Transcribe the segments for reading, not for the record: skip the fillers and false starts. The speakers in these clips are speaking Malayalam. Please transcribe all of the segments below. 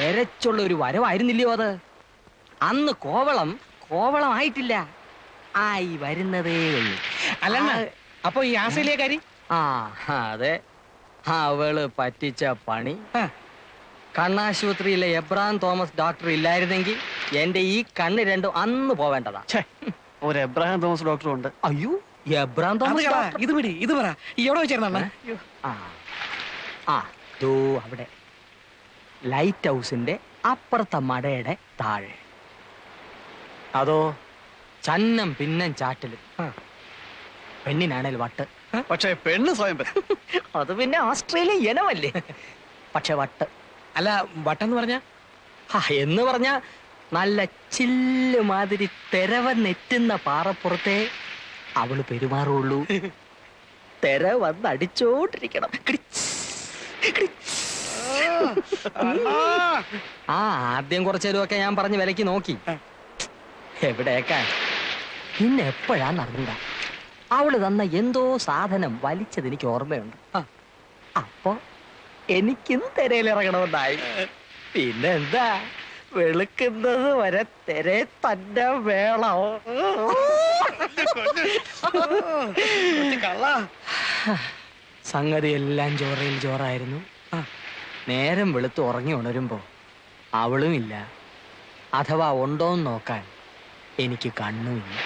എരച്ചുള്ള ഒരു വരവായിരുന്നില്ലയോ അത്? അന്ന് കോവളമായിട്ടില്ല, ആയി വരുന്നതേ ഉള്ളൂ. അല്ല അപ്പൊ ഈ ആസ്ട്രേലിയക്കാരി? ആ അതെ, അവള് പറ്റിച്ച പണി. കണ്ണാശുപത്രിയിലെ എബ്രഹാം തോമസ് ഡോക്ടർ ഇല്ലായിരുന്നെങ്കിൽ എന്റെ ഈ കണ്ണ് രണ്ടും അന്ന് പോവേണ്ടതാ. ഒരു എബ്രഹാം തോമസ് ഡോക്ടർ ഉണ്ട്. അയ്യോ, എബ്രഹാം തോമസ് ഇത് പറ എവിടെ വെച്ചായിരുന്ന? അവിടെ ലൈറ്റ് ഹൗസിന്റെ അപ്പുറത്തെ മടയുടെ താഴെ. അതോ ചന്നം പിന്നം ചാറ്റലും. പെണ്ണിനാണേൽ വട്ട്. പക്ഷെ പെണ്ണ് സ്വയം അത് പിന്നെ ഓസ്ട്രേലിയൻ ഇനമല്ലേ. പക്ഷെ വട്ട്. അല്ല, വട്ടെന്ന് പറഞ്ഞ എന്ന് പറഞ്ഞ നല്ല ചില്ല് മാതിരി തെരവന്നെറ്റുന്ന പാറപ്പുറത്തെ അവള് പെരുമാറുള്ളൂ. തെര വന്നടിച്ചോണ്ടിരിക്കണം. ആദ്യം കുറച്ചേരുമൊക്കെ ഞാൻ പറഞ്ഞ് വിലക്ക് നോക്കി. എവിടേക്കാ പിന്നെ എപ്പോഴാന്നറിഞ്ഞൂട അവള് തന്ന എന്തോ സാധനം വലിച്ചത് എനിക്ക് ഓർമ്മയുണ്ട്. അപ്പൊ എനിക്കും തെരയിലിറങ്ങണമെന്നായി. പിന്നെ എന്താ, വെളുക്കുന്നത് വരെ തെരെ തന്നെ വേണം. സംഗതി എല്ലാം ചോറയിൽ ചോറായിരുന്നു. നേരം വെളുത്ത് ഉറങ്ങി ഉണരുമ്പോ അവളും ഇല്ല, അഥവാ ഉണ്ടോന്ന് നോക്കാൻ എനിക്ക് കണ്ണുമില്ല.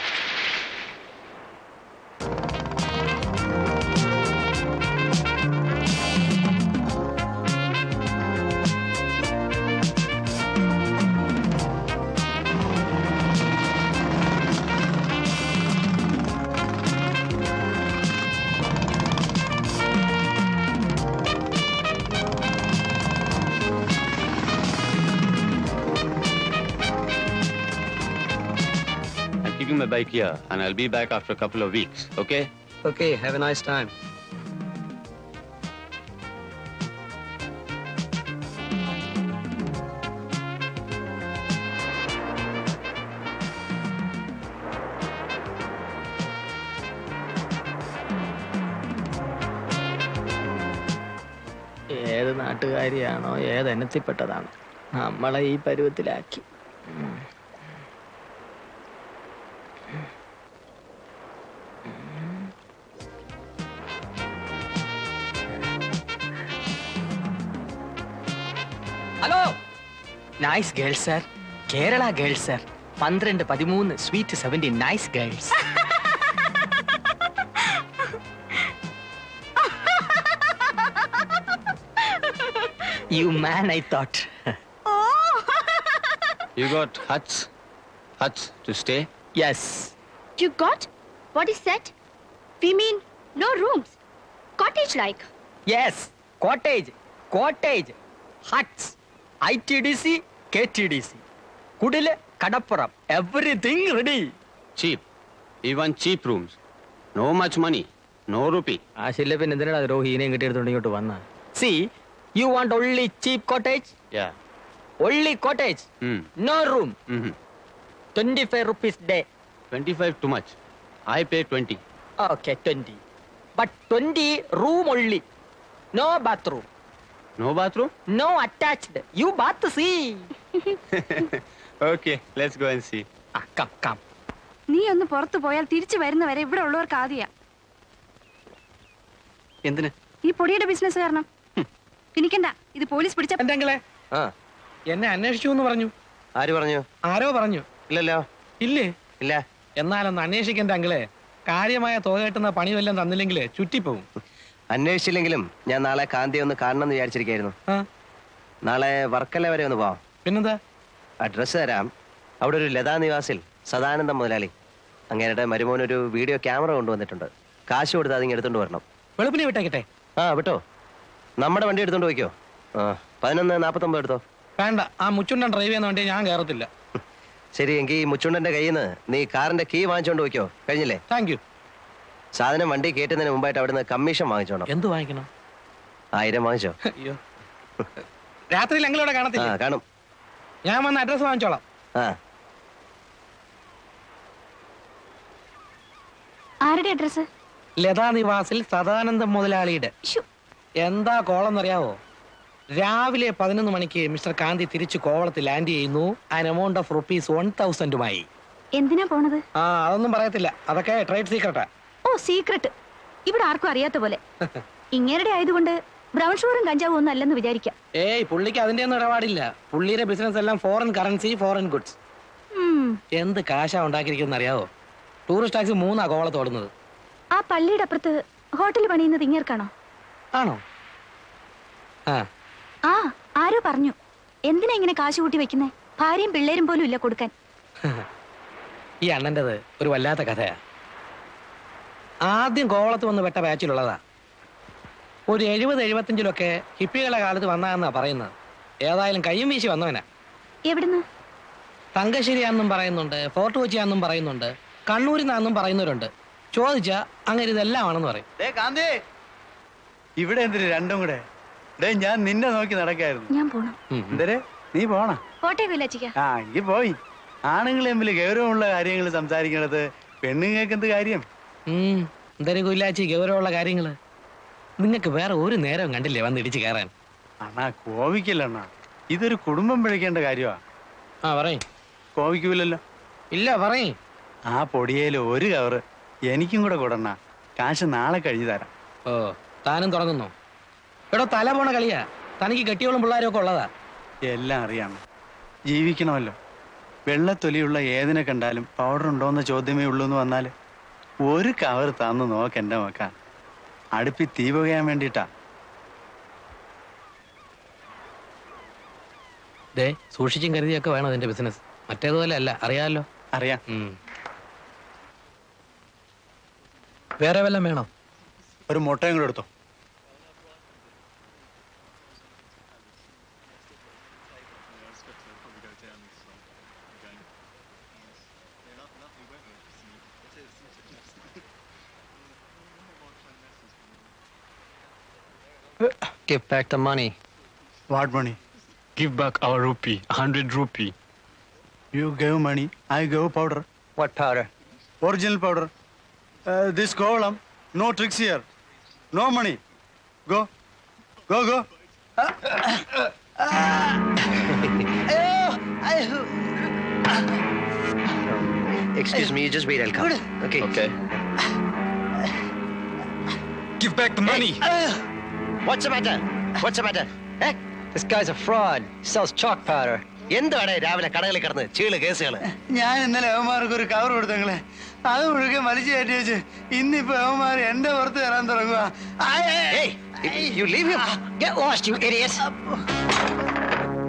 My bike here and I'll be back after a couple of weeks, okay? Okay, have a nice time. ഏത് നാട്ടുകാരിയാണോ ഏതെണ്ണത്തിൽപ്പെട്ടതാണോ നമ്മളെ ഈ പരുവത്തിലാക്കി. Hello, nice girls sir, Kerala girls sir, 12, 13, sweet 17, nice girls. You man, I thought. You got huts to stay? Yes. You got? What is that? We mean no rooms. Cottage like. Yes, cottage, huts, ITDC, KTDC, Kudile, Kadappuram, everything ready. Cheap. Even cheap rooms. No much money. No rupee. See, you want only cheap cottage? Yeah. Only cottage, no room. 25 rupees day. 25 too much. I pay 20. Okay, 20. But 20 room only. No bathroom. No bathroom? No attached. You bath see. Okay, let's go and see. Come. നീ ഒന്ന് പുറത്തു പോയാൽ തിരിച്ചു വരുന്നവരെ ഇവിടെ ഉള്ളവർക്ക് ആദ്യ. എന്തിന് ഈ പൊടിയുടെ ബിസിനസ് കാരണം പിടിക്കണ്ട. ഇത് പോലീസ് പിടിച്ച എന്നെ അന്വേഷിച്ചു എന്ന് പറഞ്ഞു. ആര് പറഞ്ഞു? ആരോ പറഞ്ഞു. ഇല്ലല്ലോ. ഇല്ലേ? ഇല്ല. എന്നാലൊന്ന് അന്വേഷിക്കണ്ട അങ്കിളെ. കാര്യമായ തുക കിട്ടുന്ന പണി വല്ലതും തന്നില്ലെങ്കിലേ ചുറ്റിപ്പോവും. അന്വേഷിച്ചില്ലെങ്കിലും ഞാൻ നാളെ കാന്തി ഒന്ന് കാണണമെന്ന് വിചാരിച്ചിരിക്കായിരുന്നു. നാളെ വർക്കല വരെ ഒന്ന് പോവാം. പിന്നെന്താ? അഡ്രസ് തരാം. അവിടെ ഒരു ലതാ നിവാസിൽ സദാനന്ദം മുതലാളി, അങ്ങേരുടെ മരുമോനൊരു വീഡിയോ ക്യാമറ കൊണ്ടുവന്നിട്ടുണ്ട്. കാശ് കൊടുത്ത് അതിങ്ങ് എടുത്തോണ്ട് വരണം. വെളുപ്പിനെ വിട്ടേക്കട്ടെ? വിട്ടോ. നമ്മുടെ വണ്ടി എടുത്തോണ്ട് പോയിക്കോ. 11:49 എടുത്തോ. വേണ്ട, ആ മുച്ചുണ്ടൻ ഡ്രൈവ് ചെയ്യുന്ന വണ്ടി ഞാൻ കയറത്തില്ല. ശരി, എങ്കിൽ ഈ മുച്ചുണ്ടന്റെ കയ്യിൽ നിന്ന് നീ കാറിന്റെ കീ വാങ്ങിച്ചോണ്ട് പോയിക്കോ. കഴിഞ്ഞില്ലേ? Thank you. സാധനം വണ്ടി കയറ്റുന്നതിന് മുമ്പായിട്ട് അവിടുന്ന് കമ്മീഷൻ വാങ്ങിച്ചോണം. എന്ത് വാങ്ങിക്കണം? 1000 വാങ്ങിച്ചോ. അയ്യോ, രാത്രിയിൽ എങ്കിലൂടെ കാണത്തില്ല. കാണും. ഞാൻ വന്ന് അഡ്രസ് വാങ്ങിച്ചോളാം. ആരുടെ അഡ്രസ്? ലതാ നിവാസിൽ സദാനന്ദം മുതലാളിയുടെ. എന്താ കോളെന്നറിയാവോ? രാവിലെ 11 മണിക്ക് മിസ്റ്റർ കാന്തി തിരിച്ചു കോവളത്തിൽ ലാൻഡ് ചെയ്യുന്നു. ആൻ എമൗണ്ട് ഓഫ് റുപ്പീസ് 1000 എന്തിനാ പോണത്? ആ അതൊന്നും പറയത്തില്ല, അതൊക്കെ ട്രേഡ് സീക്രട്ടാ. ഓ സീക്രട്ട്. ഇവിടെ ആർക്കും അറിയാത്ത പോലെ. ഇങ്ങേരുടെ ആയതുകൊണ്ട് ബ്രൗൺ ഷുഗറും കഞ്ചാവും ഒന്നും അല്ലെന്ന് വിചാരിക്കാം. ഏയ് പുള്ളിക്ക് അതിന്റെ ഒന്നും ഇടപാടില്ല. പുള്ളിയുടെ ബിസിനസ് എല്ലാം ഫോറിൻ കറൻസി, ഫോറിൻ ഗുഡ്സ്. എന്ത് കാശാ ഉണ്ടാക്കിയിരിക്കുന്ന അറിയാവോ? ടൂറിസ്റ്റ് ടാക്സി 3 കോവളത്ത് ഓടുന്നത്. ആ പള്ളിയുടെ അപ്പുറത്ത് ഹോട്ടൽ പണിയുന്നത് ഇങ്ങേർക്കാണോ? ആണോ? ആ ആ ആരോ പറഞ്ഞു. എന്തിനാ ഇങ്ങനെ കാശ് കൂട്ടി വെക്കുന്നേ? ഭാര്യയും പിള്ളേരും പോലും ഇല്ല കൊടുക്കാൻ. ഈ അണ്ണൻ്റെത് ഒരു വല്ലാത്ത കഥയാ. ആദ്യം കോവളത്ത് വന്ന് വെട്ട ബാച്ചിലുള്ളതാ. ഒരു 70-75 ഹിപ്പികളുടെ കാലത്ത് വന്നാന്നാ പറയുന്നത്. ഏതായാലും കയ്യും വീശി വന്നവനാ. എവിടുന്ന്? തങ്കശ്ശേരിയാണെന്നും പറയുന്നുണ്ട്, ഫോർട്ട് കൊച്ചിയാണെന്നും പറയുന്നുണ്ട്, കണ്ണൂരിൽ നിന്നാണെന്നും പറയുന്നവരുണ്ട്. ചോദിച്ചാ അങ്ങനെ ഇതെല്ലാം ആണെന്ന് പറയും. ഇവിടെ എന്തിന് രണ്ടും കൂടെ? ഞാൻ നിന്നെ നോക്കി നടക്കായിരുന്നു. ഞാൻ പോണം. എന്തരെ നീ പോണ? പോട്ടെ വില്ലാച്ചിക്ക. ആ എങ്കിൽ പോയി. ആണുങ്ങൾ തമ്മിൽ ഗൗരവമുള്ള കാര്യങ്ങൾ സംസാരിക്കണത് പെണ്ണുങ്ങൾക്ക് എന്ത് കാര്യം? എന്തായാലും കൊല്ലാച്ചി ഗൗരവമുള്ള കാര്യങ്ങള്. നിങ്ങൾക്ക് വേറെ ഒരു നേരം കണ്ടില്ലേ വന്നിടിച്ച് കയറാൻ? അണ്ണാ കോവിക്കല്ല അണ്ണാ, ഇതൊരു കുടുംബം പിഴയ്ക്കേണ്ട കാര്യമാ. ആ പറയും. കോവിക്കൂലല്ലോ? ഇല്ല പറയും. ആ പൊടിയേല് ഒരു കവറ് എനിക്കും കൂടെ കൂടണ്ണ. കാശ് നാളെ കഴിഞ്ഞു തരാം. ഓ താനും തുടങ്ങുന്നു. എടോ തല പോണ കളിയാ. തനിക്ക് കെട്ടിയോളും പിള്ളേരും ഒക്കെ ഉള്ളതാ. എല്ലാം അറിയാം, ജീവിക്കണമല്ലോ. വെള്ളത്തൊലിയുള്ള ഏതിനെ കണ്ടാലും പൗഡർ ഉണ്ടോന്ന് ചോദ്യമേ ഉള്ളൂ എന്ന് വന്നാല് ഒരു കവർ തന്നു നോക്കെന്റെ മക്ക. അടുപ്പി തീ പുകയാൻ വേണ്ടിട്ടാ. ദേ സൂക്ഷിച്ചും കരുതിയൊക്കെ വേണം അതിന്റെ ബിസിനസ്. മറ്റേതുപോലെ അല്ല, അറിയാമല്ലോ. അറിയാം. വേറെ വല്ലതും വേണോ? ഒരു മുട്ടയും കൂടെ എടുത്തോ. Give back the money. What money? Give back our rupee, 100 rupee. You gave money, I gave powder. What powder? Original powder. This column, no tricks here. No money. Go. Go, go. Excuse me, just wait, I'll come. Okay. Okay. Give back the money. What's the matter? What's the matter? Eh? This guy's a fraud. He sells chalk powder. എന്താണ് രാവിലെ കടകളിൽ കിടന്ന് ചീള് കേസുകള്? ഞാൻ ഇന്നലെ അവന്മാർക്ക് ഒരു കവർ കൊടുത്തങ്ങളെ, അത് മുഴുവൻ വലിച്ചു കയറ്റി വെച്ച് ഇന്നിപ്പോ അവന്മാർ എന്റെ പുറത്ത് തരാൻ തുടങ്ങുക. Hey, you leave him. Get lost, you idiot.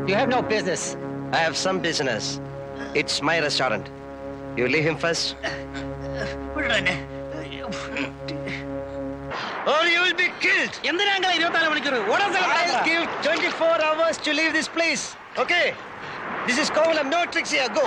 You have no business. I have some business. It's my restaurant. You leave him first. Or you will be killed. എന്തിനാ 24 മണിക്കൂർ? I'll give 24 hours to leave this place. Okay? This is Kovalam, no tricks here. Go.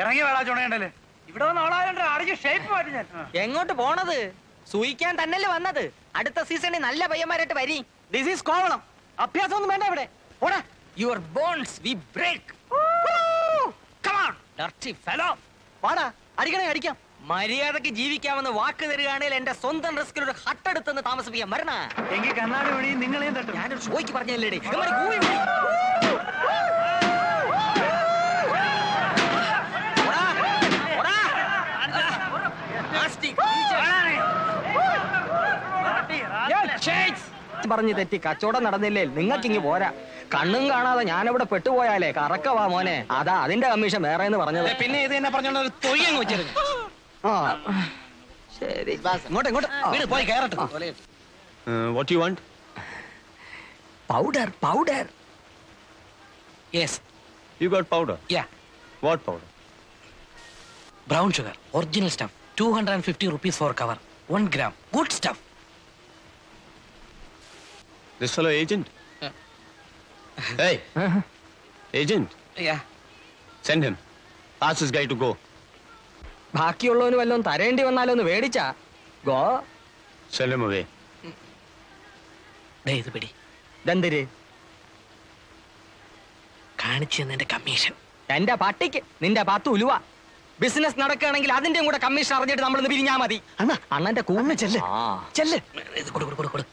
ഇറങ്ങി വേളാ ചുണയണ്ടല്ലേ. ഇവിടെ വന്ന് അടിച്ച് ഷേപ്പ് മാറ്റി ഞാൻ. എങ്ങോട്ട് പോണത്? സൂയിക്കാൻ തന്നെയല്ലേ വന്നത്. അടുത്ത സീസണിൽ നല്ല പയ്യന്മാരായിട്ട് വരി. This is Kovalam. അഭ്യാസം ഒന്നും വേണ്ട ഇവിടെ. ഓടാ. Your bones we break. Come on dirty fellow. വാടാ, അടിക്കണേ അടിക്കാം. മര്യാദക്ക് ജീവിക്കാമെന്ന് വാക്ക് തരികയാണെങ്കിൽ എന്റെ സ്വന്തം റിസ്കിൽ ഒരു ഹട്ടെടുത്തെന്ന് താമസിപ്പിക്കാൻ വരണ. എങ്കിൽ കണ്ണാടി വഴിയും നിങ്ങളെയും തട്ടും. ഞാനൊരു ഷോയ്ക്ക് പറഞ്ഞല്ലേ. പറഞ്ഞു തെറ്റി കച്ചവടം നടന്നില്ലേ? നിങ്ങൾക്ക് ഇങ്ങ് പോരാ. കണ്ണും കാണാതെ ഞാനിവിടെ പെട്ടുപോയാലേ കറക്കവാ മോനെ. അതാ അതിന്റെ കമ്മീഷൻ വേറെ എന്ന് പറഞ്ഞത്. പിന്നെ ഇത് തന്നെ പറഞ്ഞോണ്ട് ഒരു തൊയ്യങ്ങ് വെച്ചിരുന്നു. ശരി, ഇങ്ങോട്ട് ഇങ്ങോട്ട് വീട് പോയി കയറട്ടെ. What do you want? Powder powder. Yes, You got powder. Yeah. What powder? Brown sugar, original stuff. 250 rupees for cover. 1 gram. Good stuff. This fellow agent. Hey, agent, Yeah. send him. Ask this guy to go. ബാക്കിയുള്ളവന് വല്ലതും തരേണ്ടി വന്നാലോ ഒന്ന് മേടിച്ചാ ഗോ. Send him away. ദേ ഇത് പിടി. ദന്തിര് കാണിച്ചു തന്നതിന്റെ കമ്മീഷൻ. എന്റെ പട്ടിക്ക് നിന്റെ 10 ഉലുവ. ബിസിനസ് നടക്കുകയാണെങ്കിൽ അതിന്റെയും കൂടെ കമ്മീഷൻ അറിഞ്ഞിട്ട് നമ്മളൊന്ന് പിരിഞ്ഞാ മതി. അണ്ണന്റെ കൂന്ന് ചെല്ല് ചെല്ല്. ഇത് കൊടു കൊടു കൊടു കൊടു.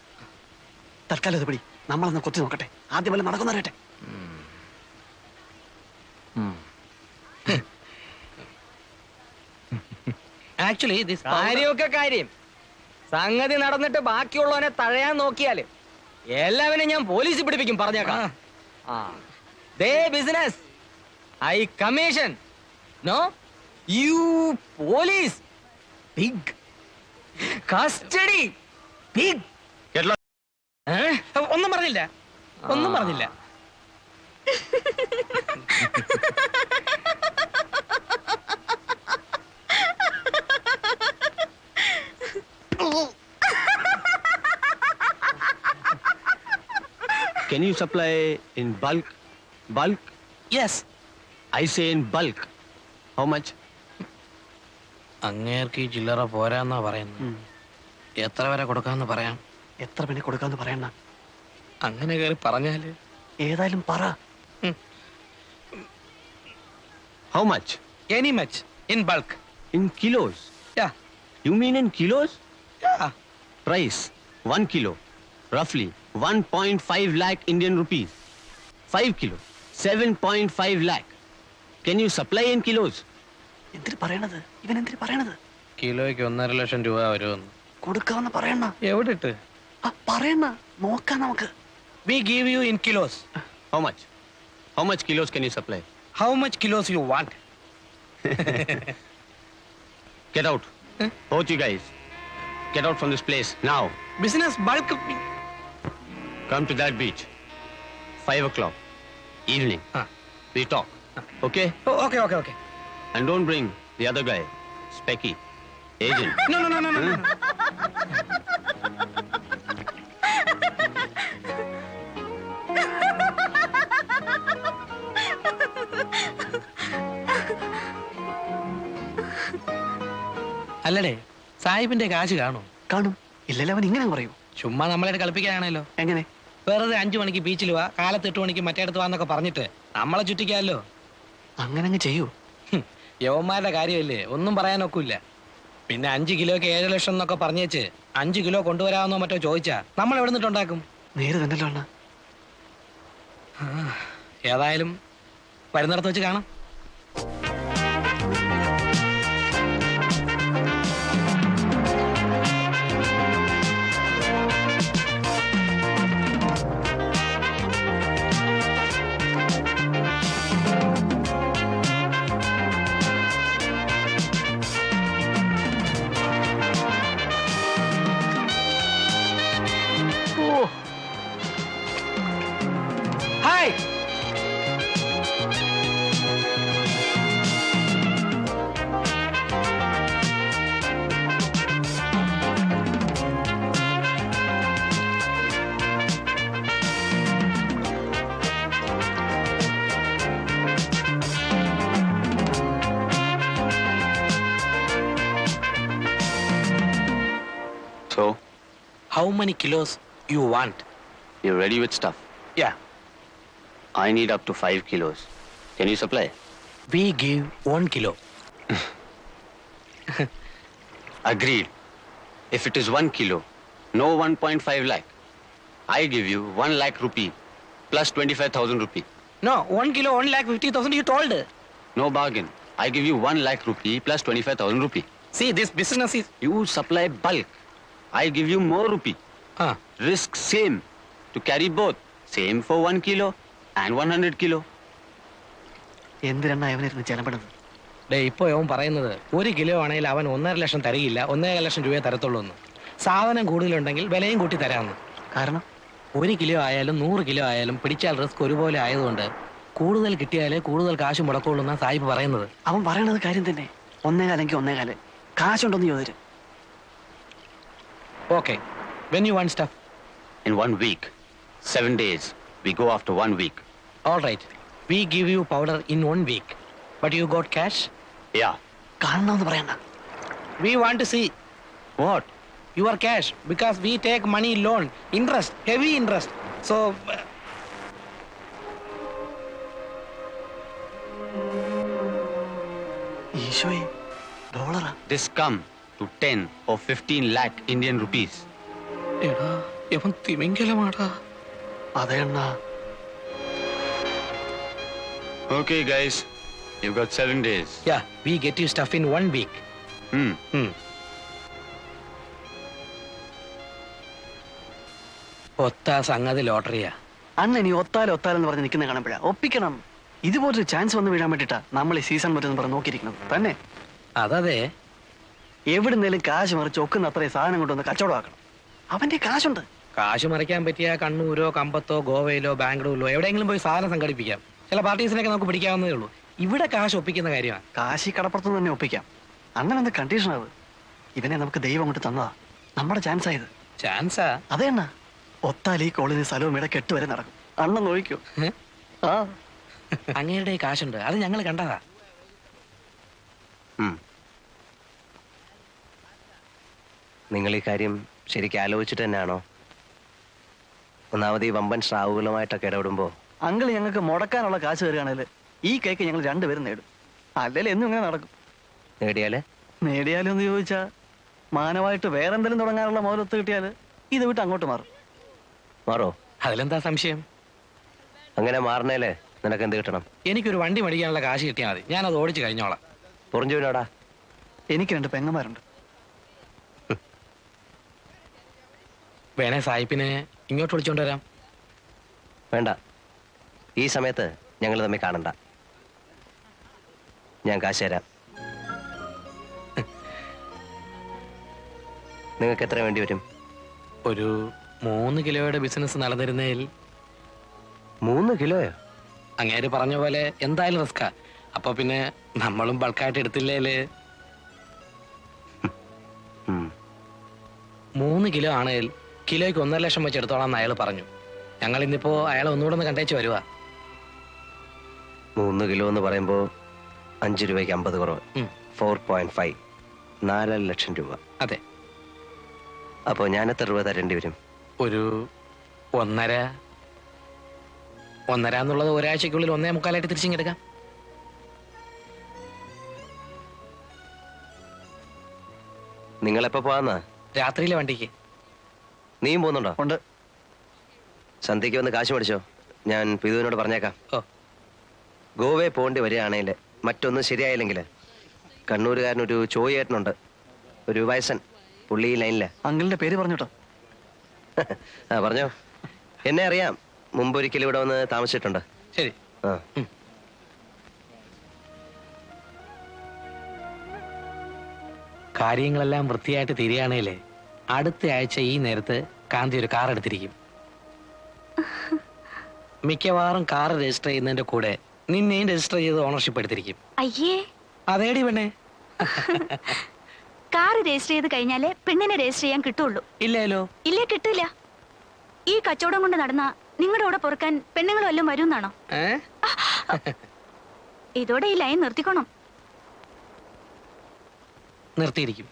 തൽക്കാലം ഇത് പിടി, നമ്മളൊന്ന് കൊത്തി നോക്കട്ടെ, ആദ്യം വല്ല നടക്കുന്ന അറിയട്ടെ. ആക്ച്വലി ദിസ് കാര്യമൊക്കെ കാര്യം. സംഗതി നടന്നിട്ട് ബാക്കിയുള്ളവനെ തഴയാൻ നോക്കിയാല് എല്ലാവരും ഞാൻ പോലീസിൽ പിടിപ്പിക്കും, പറഞ്ഞേക്കാം. ദേ business I commission. No you police pig custody pig. Get lost. ഒന്നും പറഞ്ഞില്ല, ഒന്നും പറഞ്ഞില്ല. Can you supply in bulk? Bulk? Yes. I say in bulk. How much? അങ്ങേർക്ക് ഈ ചില്ലറ പോരാന്നാ പറയുന്നത്. എത്ര വരെ കൊടുക്കാന്ന് പറയാം. എത്ര പിന്നെ കൊടുക്കാന്ന് പറയണ? അങ്ങനെ കയറി പറഞ്ഞാല് ഏതായാലും പറ. How much? Any much in bulk. In kilos. Yeah. You mean in kilos? Yeah. Price 1 kilo, roughly 1.5 lakh Indian rupees. 5 kilo, 7.5 lakh. Can you supply in kilos? എന്തിന് പറയണത്? ഇവൻ എന്തിന് പറയണത്? കിലോയ്ക്ക് 1.5 ലക്ഷം രൂപ വരുമെന്ന്. കൊടുക്കാന്ന് പറയണ. എവിടെ ഇട്ട്? പറയണ, നോക്കാം നമുക്ക്. We give you in kilos. How much? How much kilos can you supply? How much kilos you want? Get out. Both you guys. Get out from this place now. Business bulk. Come to that beach. 5 o'clock. Evening. We talk. Okay? Okay okay okay. And don't bring the other guy. Specky. Agent. No no no no. അല്ലടേ, സാഹിബിന്റെ കാശ് കാണും. കാണും. ഇല്ലല്ലോ, അവൻ ഇങ്ങനെ പറയൂ. ചുമ്മാ നമ്മളെ കളിപ്പിക്കാനാണല്ലോ. എങ്ങനെ? വെറുതെ 5 മണിക്ക് ബീച്ചിൽ വാ, കാലത്ത് 8 മണിക്ക് മറ്റേടത്ത് വാന്നൊക്കെ പറഞ്ഞിട്ട് നമ്മളെ ചുറ്റിക്കാമല്ലോ. അങ്ങനെ അങ്ങ് ചെയ്യൂ. യവന്മാരുടെ കാര്യമല്ലേ, ഒന്നും പറയാനൊക്കില്ല. പിന്നെ 5 കിലോയ്ക്ക് 7 ലക്ഷം എന്നൊക്കെ പറഞ്ഞേച്ച് 5 കിലോ കൊണ്ടുവരാമെന്നോ മറ്റോ ചോദിച്ചാ നമ്മൾ എവിടെ നിന്നിട്ടുണ്ടാക്കും? നേര് തന്നല്ലോ അണ്ണ. ഏതായാലും വരുന്നിടത്ത് വെച്ച് കാണാം. Hi. So, how many kilos you want? you're ready with stuff? Yeah. I need up to 5 kilos. Can you supply? We give 1 kilo. Agreed. If it is 1 kilo, no 1.5 lakh. I give you 1 lakh rupee plus 25,000 rupee. No, 1 kilo 1,50,000 you told. No bargain. I give you 1 lakh rupee plus 25,000 rupee. See, this business is... You supply bulk. I give you more rupee. Risk same. To carry both. Same for 1 kilo and 100 kilo. എന്തിനാ അവനിരുന്ന് ചെലപ്പെടുന്നത്? ഡേ, ഇപ്പൊ അവൻ പറയുന്നത് 1 കിലോ ആണെങ്കിൽ അവൻ 1.5 ലക്ഷം തരികയില്ല, 1.5 ലക്ഷം രൂപയെ തരത്തുള്ളൂ എന്ന്. സാധനം കൂടുതലുണ്ടെങ്കിൽ വിലയും കൂട്ടി തരാമെന്ന്. കാരണം 1 കിലോ ആയാലും 100 കിലോ ആയാലും പിടിച്ചാൽ റിസ്ക് ഒരുപോലെ ആയതുകൊണ്ട് കൂടുതൽ കിട്ടിയാലേ കൂടുതൽ കാശ് മുടക്കുള്ളൂ എന്നാ സാഹിബ് പറയുന്നത്. അവൻ പറയണത് കാര്യം തന്നെ. 1.25 1.25 കാശുണ്ടോന്ന് ചോദിച്ചു. Okay, when you want stuff? In 1 week. 7 days. We go after 1 week. All right. We give you powder in 1 week. But you got cash? Yeah. കാണണമെന്ന് പറയണ്ട. We want to see What? your cash because we take money loan. Interest, heavy interest. So, ഈശോയെ, ഡോളറാ? This come to 10 or 15 lakh Indian rupees. എടാ, ഇവൻ തിമിംഗലമാടാ. അതെ അണ്ണാ. Okay, guys. You've got 7 days. Yeah, we get you stuff in 1 week. ഒത്ത സംഗതി ലോട്ടറിയാ. അണ്ണ ഇനി ഒത്താലെന്ന് പറഞ്ഞ് നിൽക്കുന്ന കാണുമ്പോഴാ ഒപ്പിക്കണം. ഇതുപോലൊരു ചാൻസ് വന്ന് വീഴാൻ വേണ്ടിട്ടാ നമ്മൾ ഈ സീസൺ മറ്റെന്ന് പറഞ്ഞ് നോക്കിയിരിക്കുന്നത് തന്നെ. അതതെ. എവിടുന്നേലും കാശ് മറിച്ച് ഒക്കുന്ന അത്രയും സാധനം കൊണ്ടുവന്ന് കച്ചവടമാക്കണം. അവന്റെ കാശുണ്ട്. കാശ് മറിക്കാൻ പറ്റിയ കണ്ണൂരോ കമ്പത്തോ ഗോവയിലോ ബാംഗ്ലൂരിലോ എവിടെയെങ്കിലും പോയി സാധനം സംഘടിപ്പിക്കാം. ചില പാർട്ടീസിനൊക്കെ നമുക്ക് പിടിക്കാവുന്നതേ ഉള്ളൂ. ഇവിടെ കാശ് ഒപ്പിക്കുന്ന കാര്യമാണ്. കാശി കടപ്പുറത്ത് തന്നെ ഒപ്പിക്കാം. അങ്ങനെ എന്ത് കണ്ടീഷൻ അത്? ഇവനെ നമുക്ക് ദൈവം കൊണ്ട് തന്നതാ. നമ്മുടെ ചാൻസ് ആയത്. ചാൻസാ? അതെ അണ്ണ. ഒത്താൽ ഈ കോളിന് സ്ഥലവും ഇവിടെ കെട്ടുവരെ നടക്കും. അണ്ണൻ നോക്കിക്കോ. ആ, അങ്ങയുടെ കാശുണ്ട്, അത് ഞങ്ങൾ കണ്ടതാ. നിങ്ങൾ ഈ കാര്യം ശരിക്കും ആലോചിച്ചിട്ട് തന്നെയാണോ? ഒന്നാമത് ഈ വമ്പൻ സ്രാവുകളുമായിട്ടൊക്കെ ഇടപെടുമ്പോ അങ്കിൾ ഞങ്ങൾക്ക് മുടക്കാനുള്ള കാശ് തരികയാണെങ്കിൽ ഈ കേക്ക് ഞങ്ങൾ രണ്ടുപേരും നേടും. അല്ലെങ്കിൽ എന്നും ഇങ്ങനെ നടക്കും. നേടിയാലും എന്ന് ചോദിച്ചാ മാനമായിട്ട് വേറെന്തെങ്കിലും തുടങ്ങാനുള്ള മോലൊത്ത് കിട്ടിയാൽ ഇത് വിട്ട് അങ്ങോട്ട് മാറോ? അതിലെന്താ സംശയം? അങ്ങനെ മാറണേലേ നിനക്ക് എന്ത് കിട്ടണം? എനിക്കൊരു വണ്ടി മേടിക്കാനുള്ള കാശ് കിട്ടിയാൽ മതി. ഞാനത് ഓടിച്ച് കഴിഞ്ഞോളാം. പുറഞ്ചുവിനോടാ? എനിക്ക് 2 പെങ്ങന്മാരുണ്ട്. വേണേ സായിപ്പിനെ ഇങ്ങോട്ട് വിളിച്ചോണ്ട് വരാം. വേണ്ട, ഈ സമയത്ത് ഞങ്ങൾ തമ്മിൽ കാണണ്ട. ഞാൻ കാശ് തരാം. നിങ്ങൾക്ക് എത്ര വേണ്ടി വരും? ഒരു 3 കിലോയുടെ ബിസിനസ് നടന്നിരുന്നതിൽ. 3 കിലോയോ? അങ്ങേര് പറഞ്ഞ പോലെ എന്തായാലും റിസ്കാ. അപ്പൊ പിന്നെ നമ്മളും ബൾക്കായിട്ട് എടുത്തില്ലേല്. 3 കിലോ ആണെങ്കിൽ കിലോയ്ക്ക് 1.5 ലക്ഷം വെച്ച് എടുത്തോളാം അയാൾ പറഞ്ഞു. ഞങ്ങൾ ഇന്നിപ്പോ അയാളെ ഒന്നുകൂടെ ഒന്ന് കണ്ടേച്ച് വരുവാ. 3 കിലോ എന്ന് പറയുമ്പോ 5 രൂപയ്ക്ക് 50 കുറവ്. 4.5 4 ലക്ഷം രൂപ. അതെ. അപ്പോ ഞാൻ എത്ര രൂപ തരേണ്ടി വരും? ഒരു 1.5 എന്നുള്ളത് ഒരാഴ്ചക്കുള്ളിൽ 1.25 തിരിച്ചിങ്ങെടുക്കാം. നിങ്ങളെപ്പോ പോവാന്നാ? രാത്രിയിലെ വണ്ടിക്ക്. നീയും പോകുന്നുണ്ടോ? ഉണ്ട്. സന്ധ്യയ്ക്ക് വന്ന് കാശ് മേടിച്ചോ, ഞാൻ പിതുവിനോട് പറഞ്ഞേക്കാം. ഓ, ഗോവയെ പോകേണ്ടി വരികയാണെങ്കിൽ മറ്റൊന്നും ശരിയായില്ലെങ്കിൽ കണ്ണൂരുകാരനൊരു ചോയേട്ടനുണ്ട്, ഒരു വയസ്സൻ. പുള്ളി ലൈനില്ല. അങ്കിളിന്റെ പേര് പറഞ്ഞോട്ടോ. ആ പറഞ്ഞോ. എന്നെ അറിയാം, മുമ്പൊരിക്കലും ഇവിടെ വന്ന് താമസിച്ചിട്ടുണ്ട്. ശരി. ആ കാര്യങ്ങളെല്ലാം വൃത്തിയായിട്ട് തിരിയാണേലേ അടുത്ത ആഴ്ച ഈ നേരത്ത് കാന്തി ഒരു കാർ എടുത്തിരിക്കും. മിക്കവാറും കാർ രജിസ്റ്റർ ചെയ്യുന്നതിന്റെ കൂടെ നിന്നെയും രജിസ്റ്റർ ചെയ്ത് ഓണർഷിപ്പ് എടുത്തിരിക്കും. അയ്യേ, അതേടി പെണ്ണേ. കാർ രജിസ്റ്റർ ചെയ്ത് കഴിഞ്ഞാലേ പെണ്ണിനെ രജിസ്റ്റർ ചെയ്യാൻ കിട്ടുള്ളൂ. ഇല്ലല്ലോ. ഇല്ലേ, കിട്ടില്ല. ഈ കച്ചവടം കൊണ്ട് നടന്ന നിങ്ങളുടെ കൂടെ പൊറുക്കാൻ പെണ്ണുങ്ങൾ വല്ലതും വരുമെന്നാണോ? ഇതോടെ ഈ ലൈൻ നിർത്തിക്കോണം. നിർത്തിയിരിക്കും.